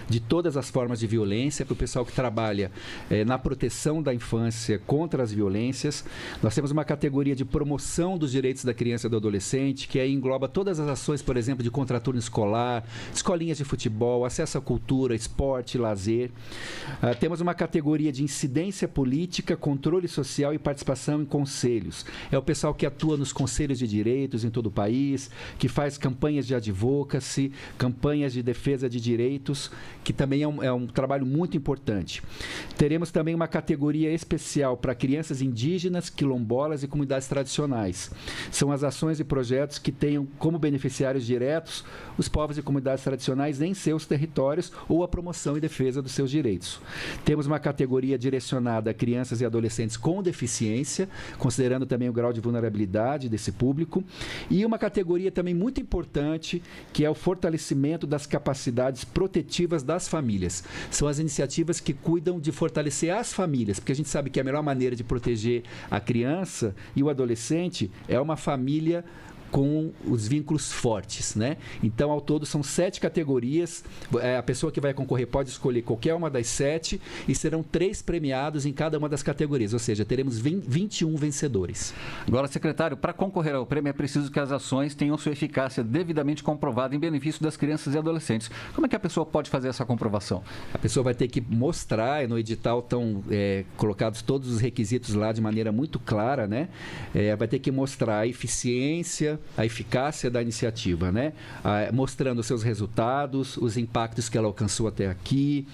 de todas as formas de violência, para o pessoal que trabalha na proteção da infância contra as violências. Nós temos uma categoria de promoção dos direitos da criança e do adolescente, que aí engloba todas as ações, por exemplo, de contraturno escolar, escolinhas de futebol, acesso à cultura, esporte, lazer. Temos uma categoria de incidência política, controle social e participação em conselhos. É o pessoal que atua nos conselhos de direitos em todo o país, que faz campanhas de advocacy, campanhas de defesa de direitos, que também é um trabalho muito importante. Teremos também uma categoria especial para crianças indígenas, quilombolas e comunidades tradicionais. São as ações e projetos que tenham como beneficiários diretos os povos e comunidades tradicionais em seus territórios ou a promoção e defesa dos seus direitos. Temos uma categoria direcionada a crianças e adolescentes com deficiência, considerando também o grau de vulnerabilidade desse público, e uma categoria também muito importante, que é o fortalecimento das capacidades protetivas das famílias. São as iniciativas que cuidam de fortalecer as famílias, porque a gente sabe que a melhor maneira de proteger a criança e o adolescente é uma família com os vínculos fortes, né? Então, ao todo, são 7 categorias. A pessoa que vai concorrer pode escolher qualquer uma das 7 e serão 3 premiados em cada uma das categorias, ou seja, teremos 21 vencedores. Agora, secretário, para concorrer ao prêmio é preciso que as ações tenham sua eficácia devidamente comprovada em benefício das crianças e adolescentes. Como é que a pessoa pode fazer essa comprovação? A pessoa vai ter que mostrar, no edital estão colocados todos os requisitos lá de maneira muito clara, né? Vai ter que mostrar a eficiência, a eficácia da iniciativa, né? Mostrando seus resultados, os impactos que ela alcançou até aqui,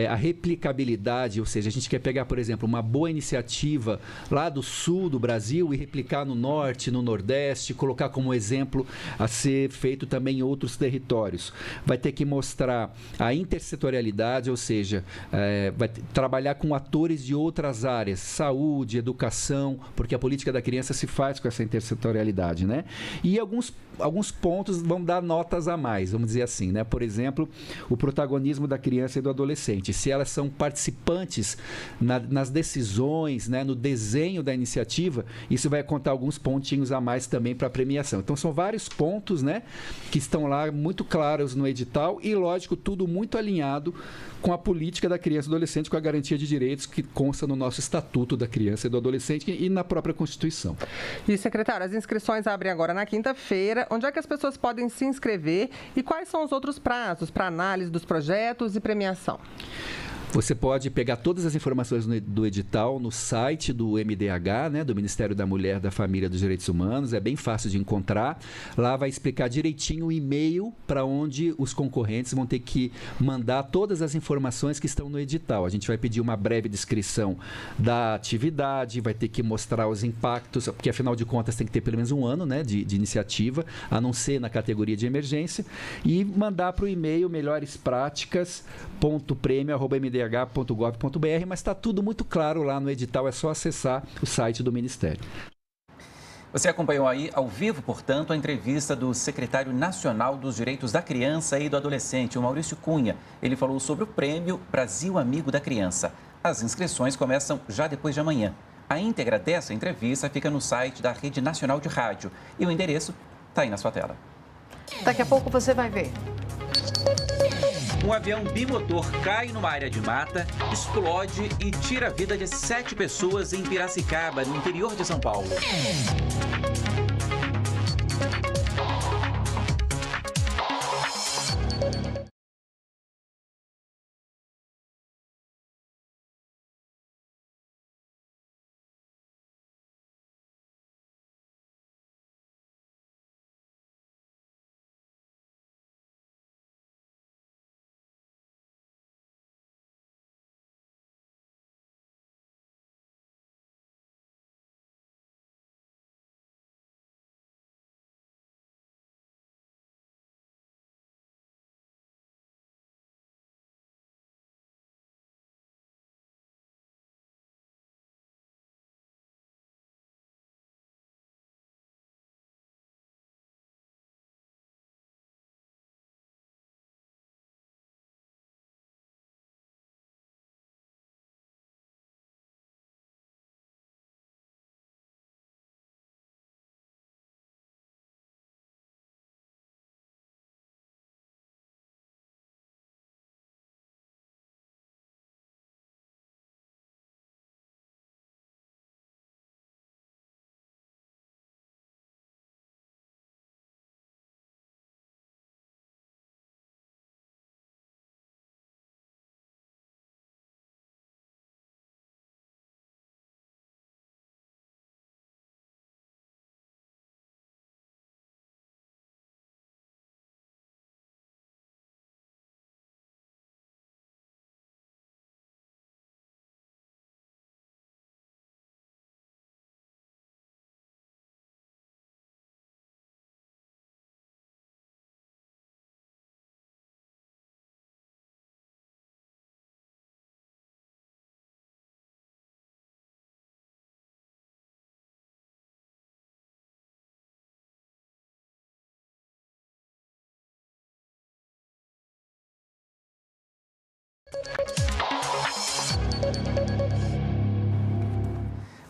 a replicabilidade, ou seja, a gente quer pegar, por exemplo, uma boa iniciativa lá do sul do Brasil e replicar no norte, no nordeste, colocar como exemplo a ser feito também em outros territórios. Vai ter que mostrar a intersetorialidade, ou seja, vai trabalhar com atores de outras áreas, saúde, educação, porque a política da criança se faz com essa intersetorialidade, né? E alguns pontos vão dar notas a mais, vamos dizer assim, né? Por exemplo, o protagonismo da criança e do adolescente. Se elas são participantes nas decisões, né, no desenho da iniciativa, isso vai contar alguns pontinhos a mais também para a premiação. Então, são vários pontos, né, que estão lá muito claros no edital e, lógico, tudo muito alinhado com a política da criança e do adolescente, com a garantia de direitos que consta no nosso Estatuto da Criança e do Adolescente e na própria Constituição. E, secretário, as inscrições abrem agora na quinta-feira. Onde é que as pessoas podem se inscrever e quais são os outros prazos para análise dos projetos e premiação? Você pode pegar todas as informações do edital no site do MDH, né, do Ministério da Mulher, da Família e dos Direitos Humanos. É bem fácil de encontrar. Lá vai explicar direitinho o e-mail para onde os concorrentes vão ter que mandar todas as informações que estão no edital. A gente vai pedir uma breve descrição da atividade, vai ter que mostrar os impactos, porque afinal de contas tem que ter pelo menos um ano, né, de iniciativa, a não ser na categoria de emergência, e mandar para o e-mail melhorespraticas.premio@mdh.gov.br, mas está tudo muito claro lá no edital, é só acessar o site do Ministério. Você acompanhou aí ao vivo, portanto, a entrevista do secretário nacional dos Direitos da Criança e do Adolescente, o Maurício Cunha. Ele falou sobre o prêmio Brasil Amigo da Criança. As inscrições começam já depois de amanhã. A íntegra dessa entrevista fica no site da Rede Nacional de Rádio e o endereço está aí na sua tela. Daqui a pouco você vai ver. Um avião bimotor cai numa área de mata, explode e tira a vida de 7 pessoas em Piracicaba, no interior de São Paulo.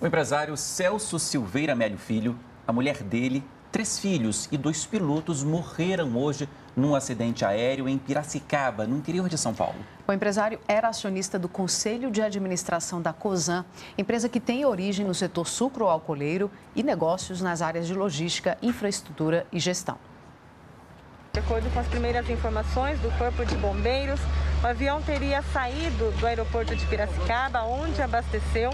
O empresário Celso Silveira Mélio Filho, a mulher dele, 3 filhos e 2 pilotos morreram hoje num acidente aéreo em Piracicaba, no interior de São Paulo. O empresário era acionista do Conselho de Administração da Cosan, empresa que tem origem no setor sucroalcooleiro e negócios nas áreas de logística, infraestrutura e gestão. De acordo com as primeiras informações do Corpo de Bombeiros, o avião teria saído do aeroporto de Piracicaba, onde abasteceu.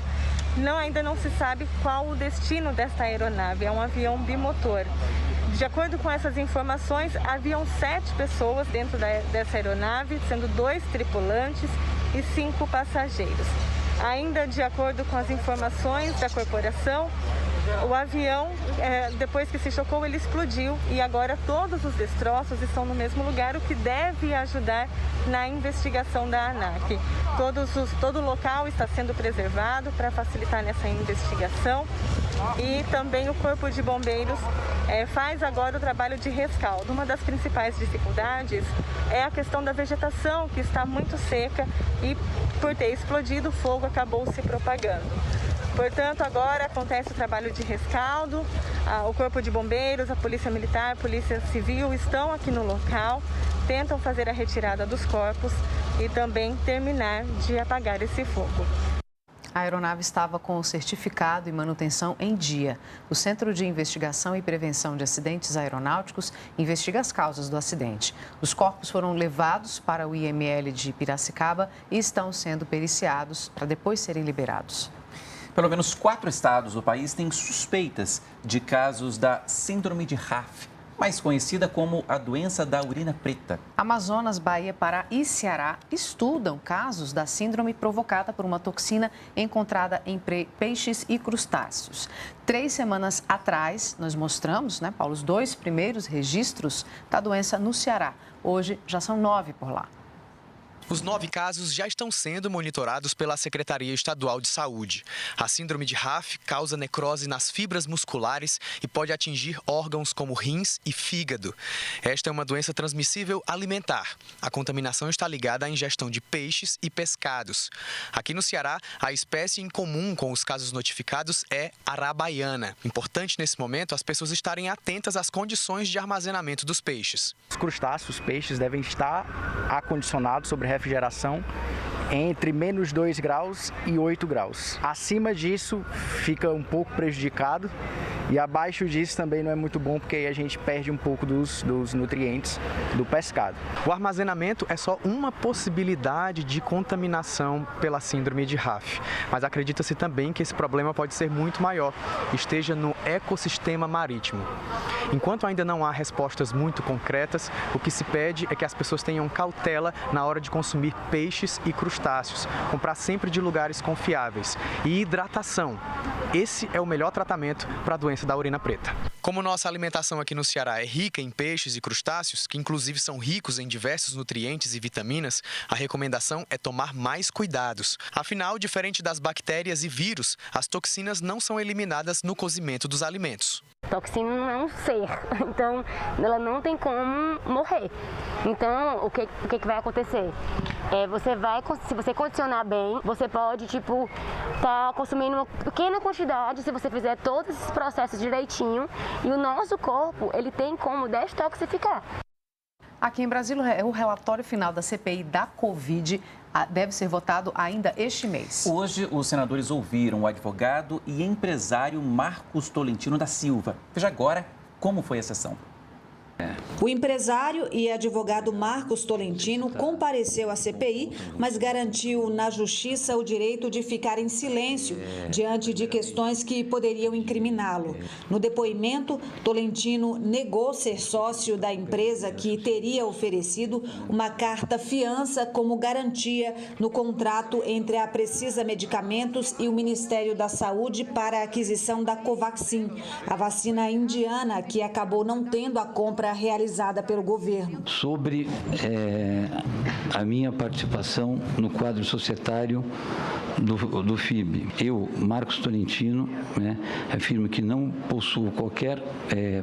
Ainda não se sabe qual o destino desta aeronave, é um avião bimotor. De acordo com essas informações, haviam 7 pessoas dentro dessa aeronave, sendo 2 tripulantes e 5 passageiros. Ainda de acordo com as informações da corporação, o avião, depois que se chocou, ele explodiu e agora todos os destroços estão no mesmo lugar, o que deve ajudar na investigação da ANAC. Todo o local está sendo preservado para facilitar nessa investigação e também o Corpo de Bombeiros faz agora o trabalho de rescaldo. Uma das principais dificuldades é a questão da vegetação, que está muito seca e por ter explodido, o fogo acabou se propagando. Portanto, agora acontece o trabalho de rescaldo, o Corpo de Bombeiros, a Polícia Militar, a Polícia Civil estão aqui no local, tentam fazer a retirada dos corpos e também terminar de apagar esse fogo. A aeronave estava com o certificado e manutenção em dia. O Centro de Investigação e Prevenção de Acidentes Aeronáuticos investiga as causas do acidente. Os corpos foram levados para o IML de Piracicaba e estão sendo periciados para depois serem liberados. Pelo menos 4 estados do país têm suspeitas de casos da síndrome de RAF, mais conhecida como a doença da urina preta. Amazonas, Bahia, Pará e Ceará estudam casos da síndrome provocada por uma toxina encontrada em peixes e crustáceos. 3 semanas atrás, nós mostramos, Paulo, os 2 primeiros registros da doença no Ceará. Hoje já são 9 por lá. Os 9 casos já estão sendo monitorados pela Secretaria Estadual de Saúde. A síndrome de RAF causa necrose nas fibras musculares e pode atingir órgãos como rins e fígado. Esta é uma doença transmissível alimentar. A contaminação está ligada à ingestão de peixes e pescados. Aqui no Ceará, a espécie em comum com os casos notificados é arabaiana. Importante nesse momento as pessoas estarem atentas às condições de armazenamento dos peixes. Os crustáceos, os peixes, devem estar acondicionados sobre refrigeração entre menos 2 graus e 8 graus. Acima disso fica um pouco prejudicado e abaixo disso também não é muito bom porque aí a gente perde um pouco dos nutrientes do pescado. O armazenamento é só uma possibilidade de contaminação pela síndrome de RAF, mas acredita-se também que esse problema pode ser muito maior, esteja no ecossistema marítimo. Enquanto ainda não há respostas muito concretas, o que se pede é que as pessoas tenham cautela na hora de consumir peixes e crustáceos, comprar sempre de lugares confiáveis e hidratação. Esse é o melhor tratamento para a doença da urina preta. Como nossa alimentação aqui no Ceará é rica em peixes e crustáceos, que inclusive são ricos em diversos nutrientes e vitaminas, a recomendação é tomar mais cuidados. Afinal, diferente das bactérias e vírus, as toxinas não são eliminadas no cozimento dos alimentos. Toxina não é um ser, então ela não tem como morrer. Então, o que vai acontecer? Se você condicionar bem, você pode, tá consumindo uma pequena quantidade, se você fizer todos esses processos direitinho, e o nosso corpo, ele tem como detoxificar. Aqui em Brasília, o relatório final da CPI da Covid deve ser votado ainda este mês. Hoje, os senadores ouviram o advogado e empresário Marcos Tolentino da Silva. Veja agora como foi a sessão. O empresário e advogado Marcos Tolentino compareceu à CPI, mas garantiu na Justiça o direito de ficar em silêncio diante de questões que poderiam incriminá-lo. No depoimento, Tolentino negou ser sócio da empresa que teria oferecido uma carta-fiança como garantia no contrato entre a Precisa Medicamentos e o Ministério da Saúde para a aquisição da Covaxin, a vacina indiana que acabou não tendo a compra realizada pelo governo. Sobre a minha participação no quadro societário do FIB. Eu, Marcos Tolentino, afirmo que não possuo qualquer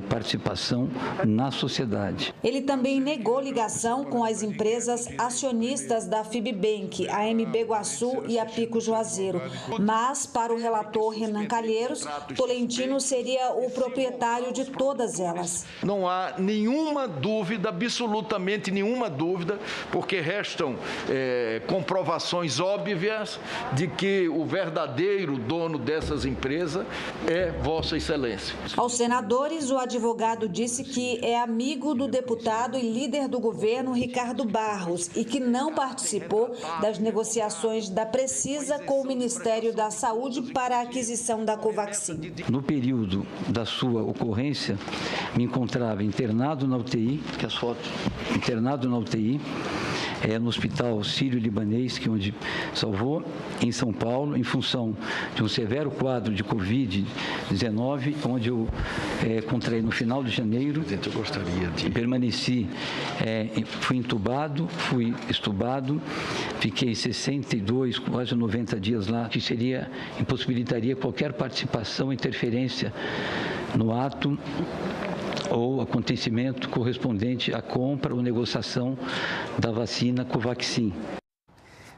participação na sociedade. Ele também negou ligação com as empresas acionistas da FIBBank, a MB Guaçu e a Pico Juazeiro. Mas, para o relator Renan Calheiros, Tolentino seria o proprietário de todas elas. Não há nenhuma dúvida, absolutamente nenhuma dúvida, porque restam comprovações óbvias de que o verdadeiro dono dessas empresas é Vossa Excelência. Aos senadores, o advogado disse que é amigo do deputado e líder do governo Ricardo Barros e que não participou das negociações da Precisa com o Ministério da Saúde para a aquisição da Covaxin. No período da sua ocorrência, me encontrava internado na UTI, que as fotos, internado na UTI, no Hospital Sírio-Libanês, que onde salvou, em São Paulo, em função de um severo quadro de Covid-19, onde eu contraí no final de janeiro. Eu gostaria de... Permaneci, fui entubado, fui estubado, fiquei 62, quase 90 dias lá, que impossibilitaria qualquer participação, interferência no ato ou acontecimento correspondente à compra ou negociação da vacina Covaxin.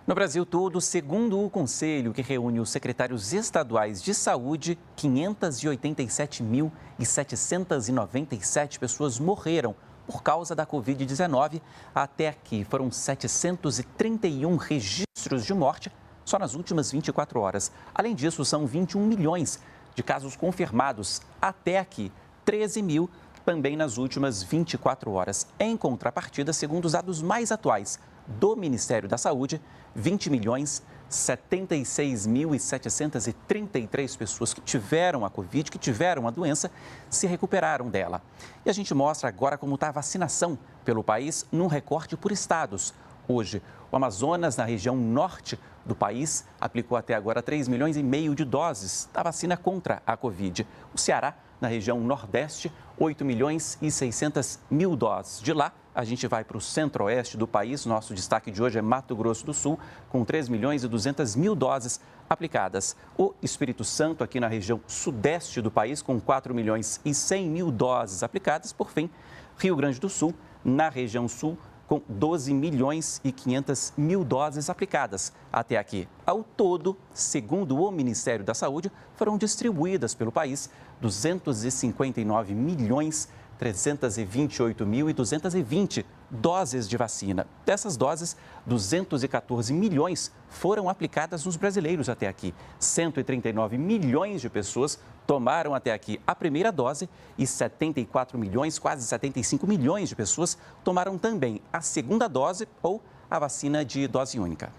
No Brasil todo, segundo o Conselho, que reúne os secretários estaduais de saúde, 587.797 pessoas morreram por causa da Covid-19. Até aqui foram 731 registros de morte só nas últimas 24 horas. Além disso, são 21 milhões de casos confirmados até aqui, 13 mil também nas últimas 24 horas. Em contrapartida, segundo os dados mais atuais do Ministério da Saúde, 20.076.733 pessoas que tiveram a Covid, que tiveram a doença, se recuperaram dela. E a gente mostra agora como está a vacinação pelo país num recorte por estados. Hoje, o Amazonas, na região norte do país, aplicou até agora 3,5 milhões de doses da vacina contra a Covid. O Ceará, na região nordeste, 8.600.000 doses. De lá, a gente vai para o centro-oeste do país. Nosso destaque de hoje é Mato Grosso do Sul, com 3.200.000 doses aplicadas. O Espírito Santo, aqui na região sudeste do país, com 4.100.000 doses aplicadas. Por fim, Rio Grande do Sul, na região sul, com 12.500.000 doses aplicadas até aqui. Ao todo, segundo o Ministério da Saúde, foram distribuídas pelo país 259.328.220 doses de vacina. Dessas doses, 214 milhões foram aplicadas nos brasileiros até aqui. 139 milhões de pessoas tomaram até aqui a primeira dose e 74 milhões, quase 75 milhões de pessoas tomaram também a segunda dose ou a vacina de dose única.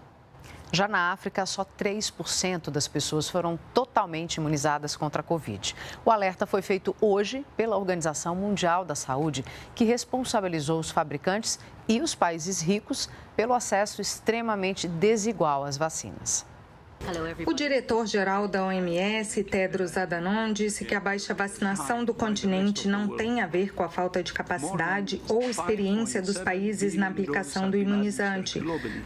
Já na África, só 3% das pessoas foram totalmente imunizadas contra a Covid. O alerta foi feito hoje pela Organização Mundial da Saúde, que responsabilizou os fabricantes e os países ricos pelo acesso extremamente desigual às vacinas. O diretor-geral da OMS, Tedros Adhanom, disse que a baixa vacinação do continente não tem a ver com a falta de capacidade ou experiência dos países na aplicação do imunizante,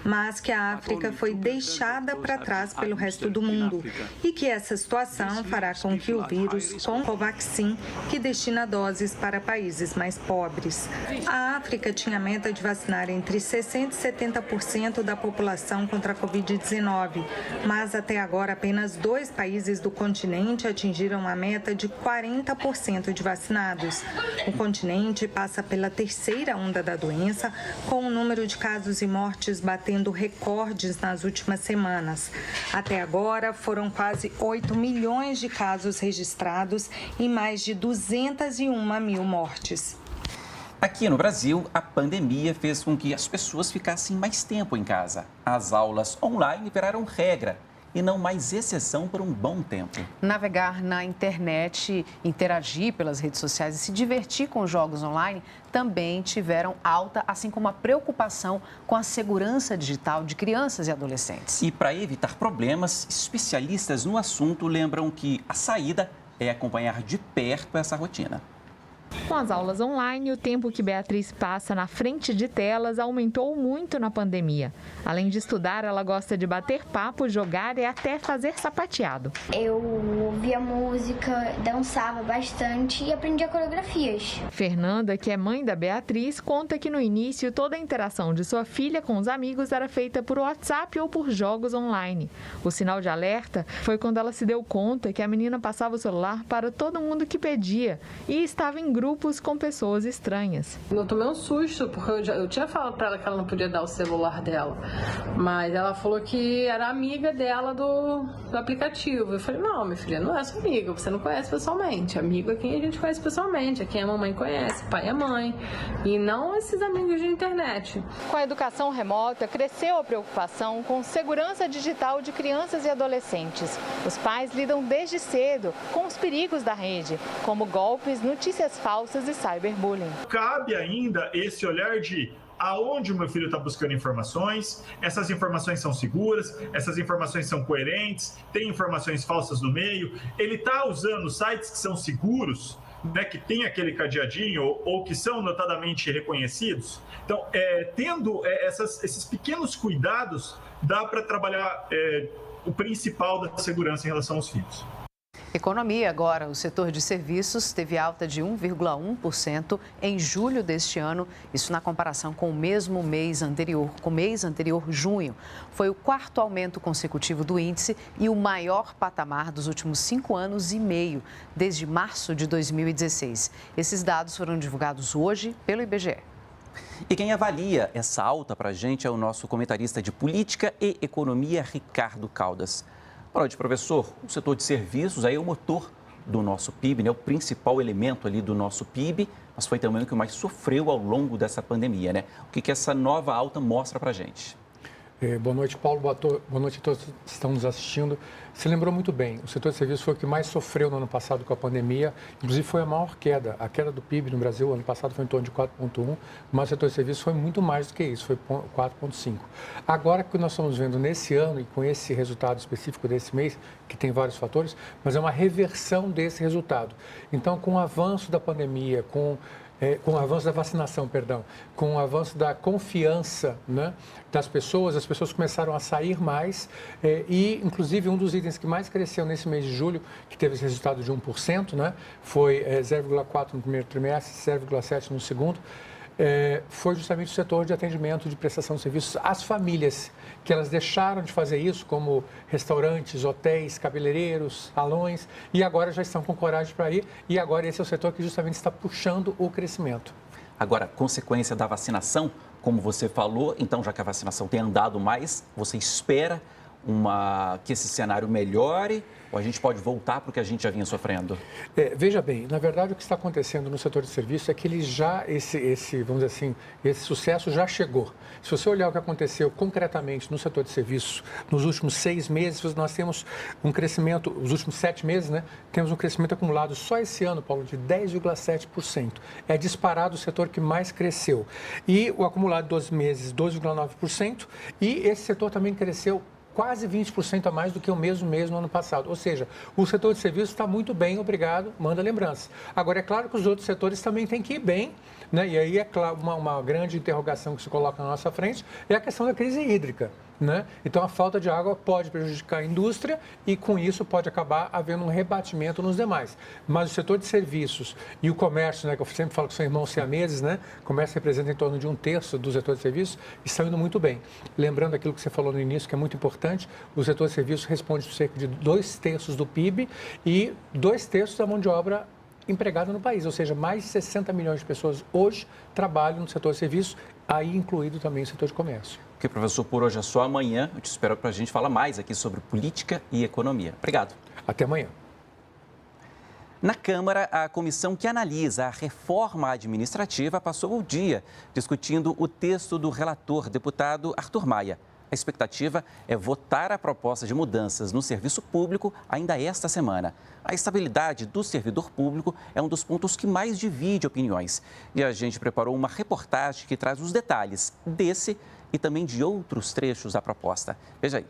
mas que a África foi deixada para trás pelo resto do mundo e que essa situação fará com que o vírus com Covaxin, que destina doses para países mais pobres. A África tinha a meta de vacinar entre 60% e 70% da população contra a Covid-19, mas até agora apenas 2 países do continente atingiram a meta de 40% de vacinados. O continente passa pela terceira onda da doença, com o número de casos e mortes batendo recordes nas últimas semanas. Até agora, foram quase 8 milhões de casos registrados e mais de 201 mil mortes. Aqui no Brasil, a pandemia fez com que as pessoas ficassem mais tempo em casa. As aulas online viraram regra e não mais exceção por um bom tempo. Navegar na internet, interagir pelas redes sociais e se divertir com jogos online também tiveram alta, assim como a preocupação com a segurança digital de crianças e adolescentes. E para evitar problemas, especialistas no assunto lembram que a saída é acompanhar de perto essa rotina. Com as aulas online, o tempo que Beatriz passa na frente de telas aumentou muito na pandemia. Além de estudar, ela gosta de bater papo, jogar e até fazer sapateado. Eu ouvia música, dançava bastante e aprendia coreografias. Fernanda, que é mãe da Beatriz, conta que no início toda a interação de sua filha com os amigos era feita por WhatsApp ou por jogos online. O sinal de alerta foi quando ela se deu conta que a menina passava o celular para todo mundo que pedia e estava em grupos com pessoas estranhas. Eu tomei um susto, porque eu tinha falado para ela que ela não podia dar o celular dela, mas ela falou que era amiga dela do aplicativo. Eu falei, não, minha filha, não é sua amiga, você não conhece pessoalmente. Amigo é quem a gente conhece pessoalmente, é quem a mamãe conhece, pai é mãe, e não esses amigos de internet. Com a educação remota, cresceu a preocupação com segurança digital de crianças e adolescentes. Os pais lidam desde cedo com os perigos da rede, como golpes, notícias falsas e cyberbullying. Cabe ainda esse olhar de aonde o meu filho está buscando informações, essas informações são seguras, essas informações são coerentes, tem informações falsas no meio, ele está usando sites que são seguros, né, que tem aquele cadeadinho ou que são notadamente reconhecidos. Então, tendo esses pequenos cuidados, dá para trabalhar o principal da segurança em relação aos filhos. Economia agora. O setor de serviços teve alta de 1,1% em julho deste ano, isso na comparação com o mesmo mês anterior, junho. Foi o quarto aumento consecutivo do índice e o maior patamar dos últimos 5 anos e meio, desde março de 2016. Esses dados foram divulgados hoje pelo IBGE. E quem avalia essa alta para a gente é o nosso comentarista de política e economia, Ricardo Caldas. Boa noite, professor. O setor de serviços aí é o motor do nosso PIB, né? O principal elemento ali do nosso PIB, mas foi também o que mais sofreu ao longo dessa pandemia, né? O que essa nova alta mostra para a gente? Boa noite, Paulo. Boa noite a todos que estão nos assistindo. Você lembrou muito bem, o setor de serviços foi o que mais sofreu no ano passado com a pandemia, inclusive foi a maior queda. A queda do PIB no Brasil, ano passado, foi em torno de 4,1%, mas o setor de serviços foi muito mais do que isso, foi 4,5%. Agora que nós estamos vendo nesse ano e com esse resultado específico desse mês, que tem vários fatores, mas é uma reversão desse resultado. Então, com o avanço da pandemia, com o avanço da vacinação, com o avanço da confiança, né, das pessoas, as pessoas começaram a sair mais e, inclusive, um dos itens que mais cresceu nesse mês de julho, que teve esse resultado de 1%, né, foi 0,4% no primeiro trimestre, 0,7% no segundo, foi justamente o setor de atendimento, de prestação de serviços às famílias, que elas deixaram de fazer isso, como restaurantes, hotéis, cabeleireiros, salões, e agora já estão com coragem para ir, e agora esse é o setor que justamente está puxando o crescimento. Agora, consequência da vacinação, como você falou, então já que a vacinação tem andado mais, você espera que esse cenário melhore ou a gente pode voltar para o que a gente já vinha sofrendo? Veja bem, na verdade o que está acontecendo no setor de serviços é que ele já, vamos dizer assim, esse sucesso já chegou. Se você olhar o que aconteceu concretamente no setor de serviços nos últimos 6 meses, nós temos um crescimento, os últimos 7 meses, né, temos um crescimento acumulado só esse ano, Paulo, de 10,7%. É disparado o setor que mais cresceu. E o acumulado de 12 meses, 12,9%, e esse setor também cresceu quase 20% a mais do que o mesmo mês no ano passado. Ou seja, o setor de serviços está muito bem, obrigado, manda lembranças. Agora, é claro que os outros setores também têm que ir bem, né? E aí é claro, uma grande interrogação que se coloca na nossa frente é a questão da crise hídrica, né? Então, a falta de água pode prejudicar a indústria e, com isso, pode acabar havendo um rebatimento nos demais. Mas o setor de serviços e o comércio, né, que eu sempre falo que são irmãos siameses, né? O comércio representa em torno de 1/3 do setor de serviços, estão indo muito bem. Lembrando aquilo que você falou no início, que é muito importante, o setor de serviços responde por cerca de 2/3 do PIB e 2/3 da mão de obra empregada no país, ou seja, mais de 60 milhões de pessoas hoje trabalham no setor de serviços, aí incluído também o setor de comércio. Ok, professor, por hoje é só amanhã. Eu te espero para a gente falar mais aqui sobre política e economia. Obrigado. Até amanhã. Na Câmara, a comissão que analisa a reforma administrativa passou o dia discutindo o texto do relator, deputado Arthur Maia. A expectativa é votar a proposta de mudanças no serviço público ainda esta semana. A estabilidade do servidor público é um dos pontos que mais divide opiniões. E a gente preparou uma reportagem que traz os detalhes desse e também de outros trechos da proposta. Veja aí.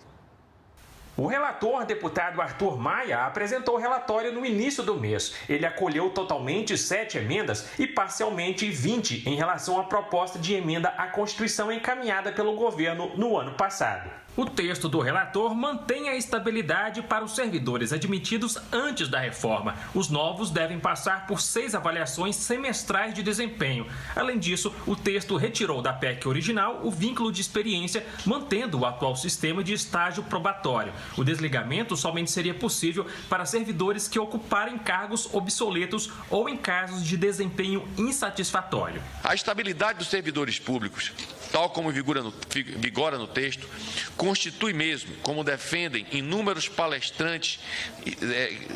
O relator, deputado Arthur Maia, apresentou o relatório no início do mês. Ele acolheu totalmente 7 emendas e parcialmente 20 em relação à proposta de emenda à Constituição encaminhada pelo governo no ano passado. O texto do relator mantém a estabilidade para os servidores admitidos antes da reforma. Os novos devem passar por 6 avaliações semestrais de desempenho. Além disso, o texto retirou da PEC original o vínculo de experiência, mantendo o atual sistema de estágio probatório. O desligamento somente seria possível para servidores que ocuparem cargos obsoletos ou em casos de desempenho insatisfatório. A estabilidade dos servidores públicos, tal como vigora no texto, constitui mesmo, como defendem inúmeros palestrantes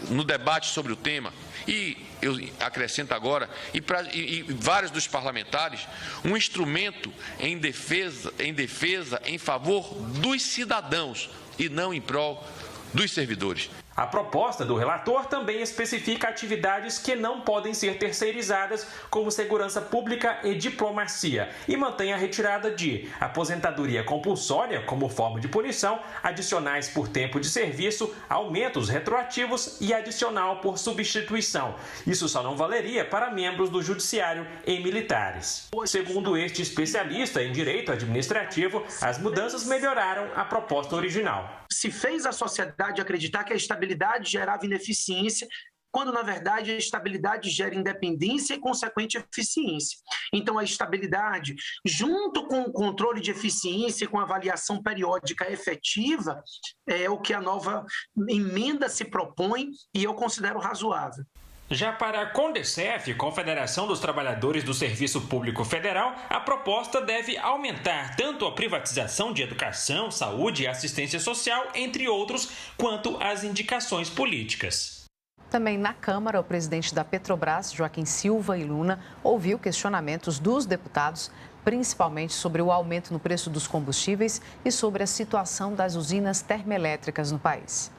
no debate sobre o tema, e eu acrescento agora, e vários dos parlamentares, um instrumento em defesa em favor dos cidadãos e não em prol dos servidores. A proposta do relator também especifica atividades que não podem ser terceirizadas, como segurança pública e diplomacia, e mantém a retirada de aposentadoria compulsória como forma de punição, adicionais por tempo de serviço, aumentos retroativos e adicional por substituição. Isso só não valeria para membros do judiciário e militares. Segundo este especialista em direito administrativo, as mudanças melhoraram a proposta original. Se fez a sociedade acreditar que a estabilidade gerava ineficiência, quando, na verdade, a estabilidade gera independência e consequente eficiência. Então, a estabilidade, junto com o controle de eficiência e com a avaliação periódica efetiva, é o que a nova emenda se propõe e eu considero razoável. Já para a CONDECEF, Confederação dos Trabalhadores do Serviço Público Federal, a proposta deve aumentar tanto a privatização de educação, saúde e assistência social, entre outros, quanto as indicações políticas. Também na Câmara, o presidente da Petrobras, Joaquim Silva e Luna, ouviu questionamentos dos deputados, principalmente sobre o aumento no preço dos combustíveis e sobre a situação das usinas termoelétricas no país.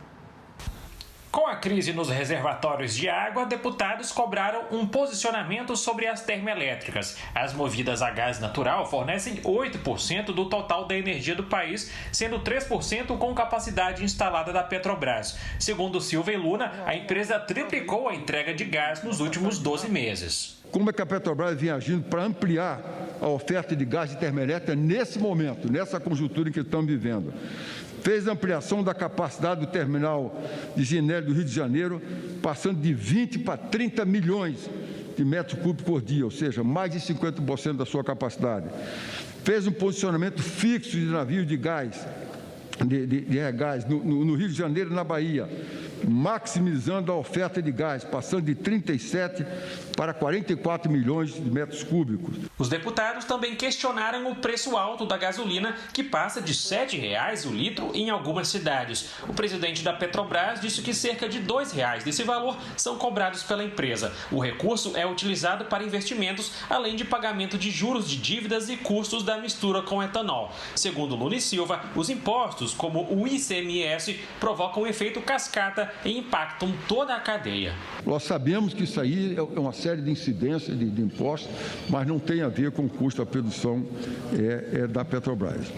Com a crise nos reservatórios de água, deputados cobraram um posicionamento sobre as termoelétricas. As movidas a gás natural fornecem 8% do total da energia do país, sendo 3% com capacidade instalada da Petrobras. Segundo Silva e Luna, a empresa triplicou a entrega de gás nos últimos 12 meses. Como é que a Petrobras vem agindo para ampliar a oferta de gás de termoelétrica nesse momento, nessa conjuntura em que estamos vivendo? Fez a ampliação da capacidade do terminal de Ginelli do Rio de Janeiro, passando de 20 para 30 milhões de metros cúbicos por dia, ou seja, mais de 50% da sua capacidade. Fez um posicionamento fixo de navios de gás, de regás, no Rio de Janeiro e na Bahia, maximizando a oferta de gás, passando de 37 para 44 milhões de metros cúbicos. Os deputados também questionaram o preço alto da gasolina, que passa de R$ 7,00 o litro em algumas cidades. O presidente da Petrobras disse que cerca de R$ 2,00 desse valor são cobrados pela empresa. O recurso é utilizado para investimentos, além de pagamento de juros de dívidas e custos da mistura com etanol. Segundo Luna e Silva, os impostos, como o ICMS, provocam um efeito cascata e impactam toda a cadeia. Nós sabemos que isso aí é uma série de incidências de impostos, mas não tem a ver com o custo da produção da Petrobras.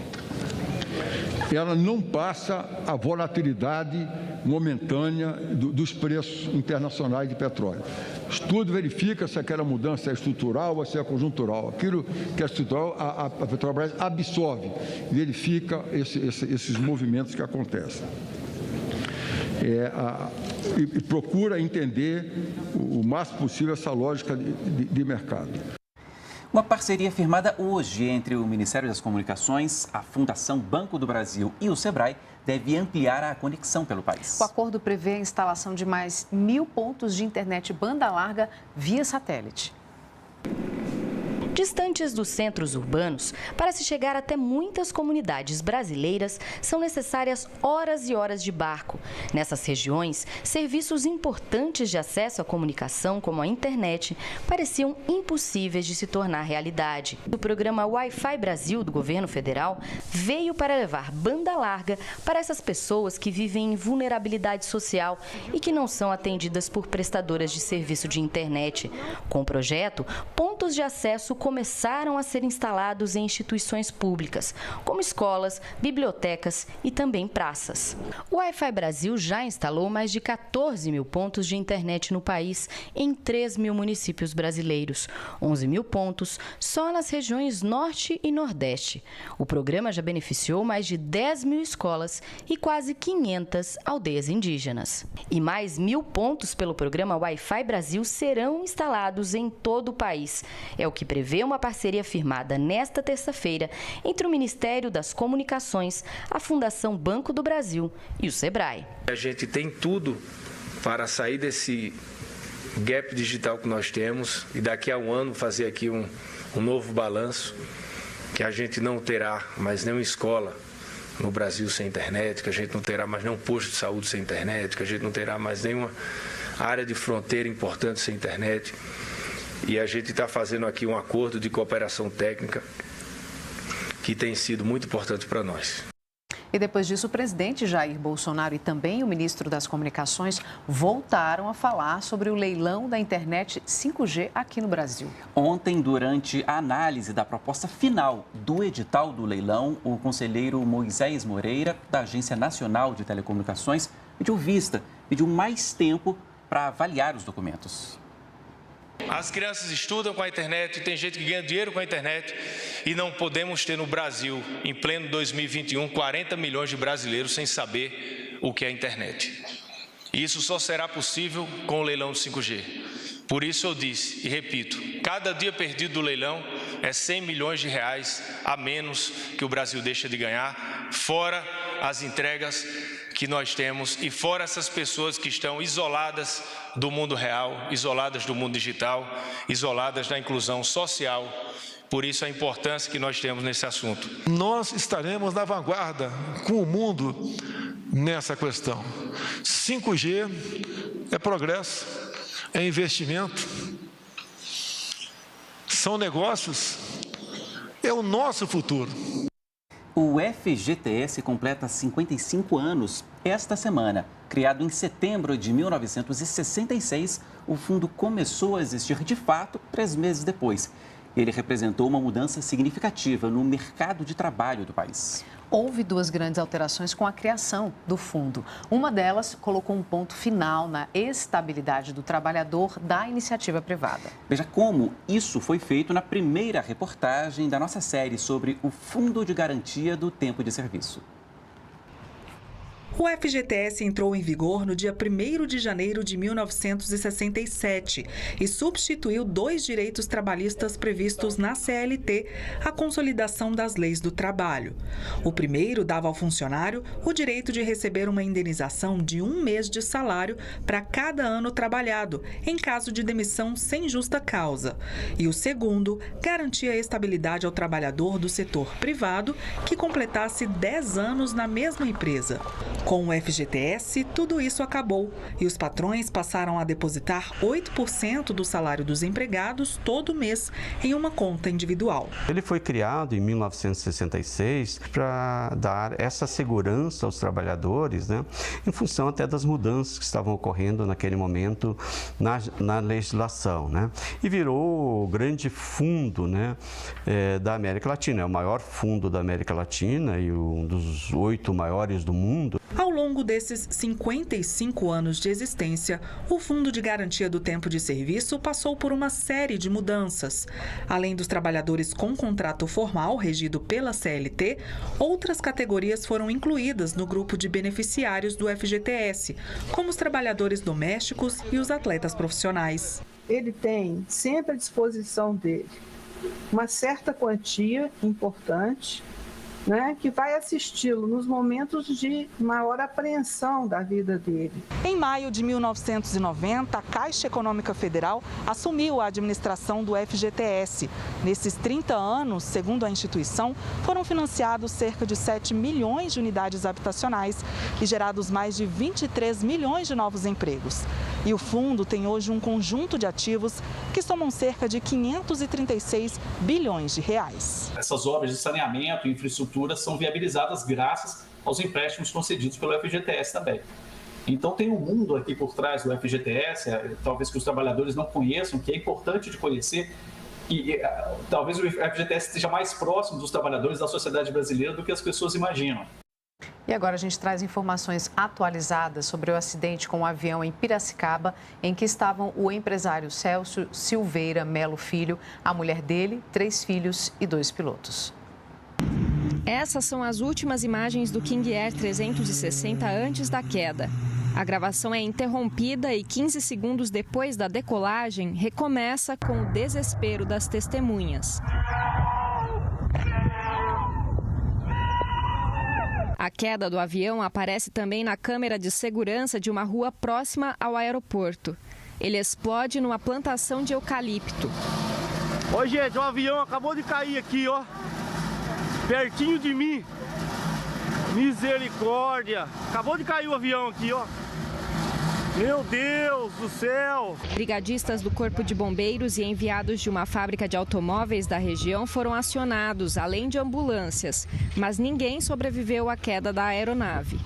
Ela não passa a volatilidade momentânea dos preços internacionais de petróleo. O estudo verifica se aquela mudança é estrutural ou se é conjuntural. Aquilo que é estrutural, a Petrobras absorve, verifica esses movimentos que acontecem. E procura entender o máximo possível essa lógica de mercado. Uma parceria firmada hoje entre o Ministério das Comunicações, a Fundação Banco do Brasil e o Sebrae deve ampliar a conexão pelo país. O acordo prevê a instalação de mais 1.000 pontos de internet banda larga via satélite. Distantes dos centros urbanos, para se chegar até muitas comunidades brasileiras, são necessárias horas e horas de barco. Nessas regiões, serviços importantes de acesso à comunicação, como a internet, pareciam impossíveis de se tornar realidade. O programa Wi-Fi Brasil do governo federal veio para levar banda larga para essas pessoas que vivem em vulnerabilidade social e que não são atendidas por prestadoras de serviço de internet. Com o projeto, pontos de acesso começaram a ser instalados em instituições públicas, como escolas, bibliotecas e também praças. O Wi-Fi Brasil já instalou mais de 14 mil pontos de internet no país, em 3 mil municípios brasileiros, 11 mil pontos só nas regiões Norte e Nordeste. O programa já beneficiou mais de 10 mil escolas e quase 500 aldeias indígenas. E mais 1.000 pontos pelo programa Wi-Fi Brasil serão instalados em todo o país. É o que prevê uma parceria firmada nesta terça-feira entre o Ministério das Comunicações, a Fundação Banco do Brasil e o Sebrae. A gente tem tudo para sair desse gap digital que nós temos e daqui a um ano fazer aqui um novo balanço, que a gente não terá mais nenhuma escola no Brasil sem internet, que a gente não terá mais nenhum posto de saúde sem internet, que a gente não terá mais nenhuma área de fronteira importante sem internet. E a gente está fazendo aqui um acordo de cooperação técnica que tem sido muito importante para nós. E depois disso, o presidente Jair Bolsonaro e também o ministro das Comunicações voltaram a falar sobre o leilão da internet 5G aqui no Brasil. Ontem, durante a análise da proposta final do edital do leilão, o conselheiro Moisés Moreira, da Agência Nacional de Telecomunicações, pediu mais tempo para avaliar os documentos. As crianças estudam com a internet, tem gente que ganha dinheiro com a internet e não podemos ter no Brasil, em pleno 2021, 40 milhões de brasileiros sem saber o que é a internet. Isso só será possível com o leilão do 5G. Por isso eu disse e repito, cada dia perdido do leilão é 100 milhões de reais a menos que o Brasil deixa de ganhar, fora as entregas que nós temos e fora essas pessoas que estão isoladas do mundo real, isoladas do mundo digital, isoladas da inclusão social. Por isso a importância que nós temos nesse assunto. Nós estaremos na vanguarda com o mundo nessa questão. 5G é progresso, é investimento, são negócios, é o nosso futuro. O FGTS completa 55 anos esta semana. Criado em setembro de 1966, o fundo começou a existir de fato 3 meses depois. Ele representou uma mudança significativa no mercado de trabalho do país. Houve 2 grandes alterações com a criação do fundo. Uma delas colocou um ponto final na estabilidade do trabalhador da iniciativa privada. Veja como isso foi feito na primeira reportagem da nossa série sobre o Fundo de Garantia do Tempo de Serviço. O FGTS entrou em vigor no dia 1º de janeiro de 1967 e substituiu 2 direitos trabalhistas previstos na CLT, a consolidação das leis do trabalho. O primeiro dava ao funcionário o direito de receber uma indenização de 1 mês de salário para cada ano trabalhado, em caso de demissão sem justa causa. E o segundo garantia a estabilidade ao trabalhador do setor privado que completasse 10 anos na mesma empresa. Com o FGTS, tudo isso acabou e os patrões passaram a depositar 8% do salário dos empregados todo mês em uma conta individual. Ele foi criado em 1966 para dar essa segurança aos trabalhadores, né, em função até das mudanças que estavam ocorrendo naquele momento na legislação, né, e virou o grande fundo, né, da América Latina. É o maior fundo da América Latina e um dos 8 maiores do mundo. Ao longo desses 55 anos de existência, o Fundo de Garantia do Tempo de Serviço passou por uma série de mudanças. Além dos trabalhadores com contrato formal regido pela CLT, outras categorias foram incluídas no grupo de beneficiários do FGTS, como os trabalhadores domésticos e os atletas profissionais. Ele tem sempre à disposição dele uma certa quantia importante, né, que vai assisti-lo nos momentos de maior apreensão da vida dele. Em maio de 1990, a Caixa Econômica Federal assumiu a administração do FGTS. Nesses 30 anos, segundo a instituição, foram financiados cerca de 7 milhões de unidades habitacionais e gerados mais de 23 milhões de novos empregos. E o fundo tem hoje um conjunto de ativos que somam cerca de 536 bilhões de reais. Essas obras de saneamento e infraestrutura são viabilizadas graças aos empréstimos concedidos pelo FGTS também. Então tem um mundo aqui por trás do FGTS, talvez que os trabalhadores não conheçam, que é importante de conhecer, E talvez o FGTS esteja mais próximo dos trabalhadores da sociedade brasileira do que as pessoas imaginam. E agora a gente traz informações atualizadas sobre o acidente com o avião em Piracicaba, em que estavam o empresário Celso Silveira Melo Filho, a mulher dele, 3 filhos e 2 pilotos. Essas são as últimas imagens do King Air 360 antes da queda. A gravação é interrompida e 15 segundos depois da decolagem, recomeça com o desespero das testemunhas. A queda do avião aparece também na câmera de segurança de uma rua próxima ao aeroporto. Ele explode numa plantação de eucalipto. Ô, gente, o avião acabou de cair aqui, ó. Pertinho de mim. Misericórdia. Acabou de cair o avião aqui, ó. Meu Deus do céu! Brigadistas do Corpo de Bombeiros e enviados de uma fábrica de automóveis da região foram acionados, além de ambulâncias. Mas ninguém sobreviveu à queda da aeronave.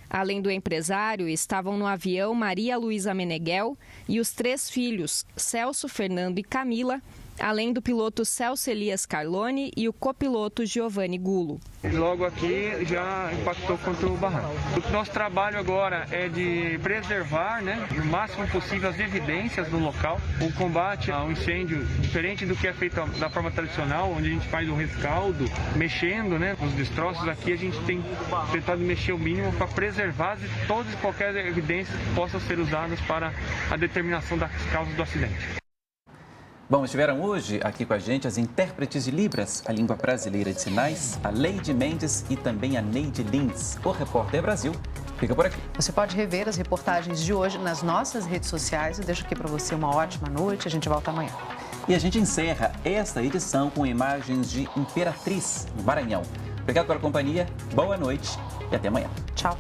Além do empresário, estavam no avião Maria Luísa Meneghel e os 3 filhos, Celso, Fernando e Camila, além do piloto Celso Elias Carlone e o copiloto Giovanni Gulo. Logo aqui já impactou contra o barranco. O nosso trabalho agora é de preservar, o máximo possível as evidências do local. O combate ao incêndio, diferente do que é feito da forma tradicional, onde a gente faz o rescaldo, mexendo, os destroços, aqui a gente tem tentado mexer o mínimo para preservar todas e qualquer evidências que possam ser usadas para a determinação das causas do acidente. Bom, estiveram hoje aqui com a gente as intérpretes de Libras, a língua brasileira de sinais, a Leide Mendes e também a Neide Lins. O Repórter Brasil fica por aqui. Você pode rever as reportagens de hoje nas nossas redes sociais. Eu deixo aqui para você uma ótima noite. A gente volta amanhã. E a gente encerra esta edição com imagens de Imperatriz, no Maranhão. Obrigado pela companhia, boa noite e até amanhã. Tchau.